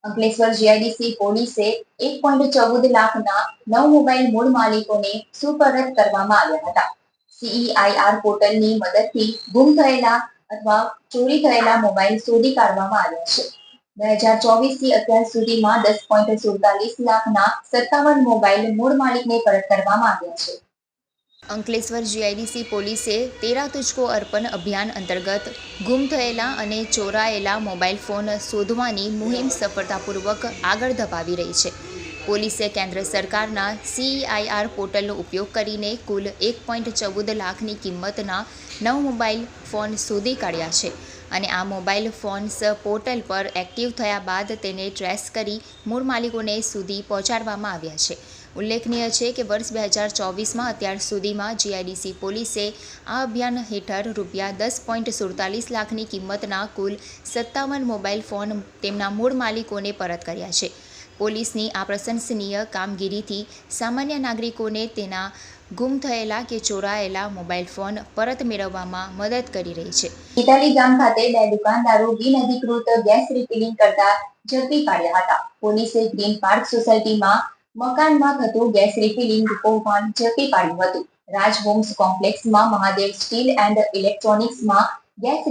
Ankleshwar GIDC પોલીસે 1.14 લાખના 9 mobile મૂળ માલિકોને સુપરત કરવામાં આવ્યા હતા. CEIR પોર્ટલની મદદથી ગુમ થયેલા અથવા ચોરી થયેલા મોબાઈલ શોધી કાઢવામાં આવ્યા છે. 2024 થી અત્યાર સુધીમાં 10.47 લાખના 57 મોબાઈલ મૂળ માલિકને પરત કરવામાં આવ્યા છે. અંકલેશ્વર જીઆઈડીસી પોલીસે તેરા તુજકો અર્પણ અભિયાન અંતર્ગત ગુમ થયેલા અને ચોરાયેલા મોબાઈલ ફોન શોધવાની મુહિમ સફળતાપૂર્વક આગળ ધપાવી રહી છે. પોલીસે કેન્દ્ર સરકારના CEIR પોર્ટલનો ઉપયોગ કરીને કુલ 1.14 લાખની કિંમતના 9 મોબાઈલ ફોન શોધી કાઢ્યા છે અને આ મોબાઈલ ફોન્સ પોર્ટલ પર એક્ટિવ થયા બાદ તેને ટ્રેસ કરી મૂળ માલિકોને સુધી પહોંચાડવામાં આવ્યા છે. ઉલ્લેખનીય છે કે વર્ષ 2024માં અત્યાર સુધીમાં જીઆઈડીસી પોલીસે આ અભિયાન હેઠળ ₹10.47 લાખની કિંમતના કુલ 57 મોબાઈલ ફોન તેમના મૂળ માલિકોને પરત કર્યા છે. પોલીસની આ પ્રશંસનીય કામગીરીથી સામાન્ય નાગરિકોને તેના ગુમ થયેલા કે ચોરાયેલા મોબાઈલ ફોન પરત મેળવવામાં મદદ કરી રહી છે. ઈટાલી ગામ ખાતે 2 દુકાનદારો બિનઅધિકૃત ગેસ રિફિલિંગ કરતા ઝડપી પાડ્યા હતા. પોલીસે ગ્રીન પાર્ક સોસાયટીમાં મકાનમાં થતું ગેસ રિફિલિંગ કૌભાંડ ઝડપી પાડ્યું હતું. રાજ હોમ્સ કોમ્પ્લેક્સમાં મહાદેવ સ્ટીલ એન્ડ ઇલેક્ટ્રોનિક્સમાં ગેસ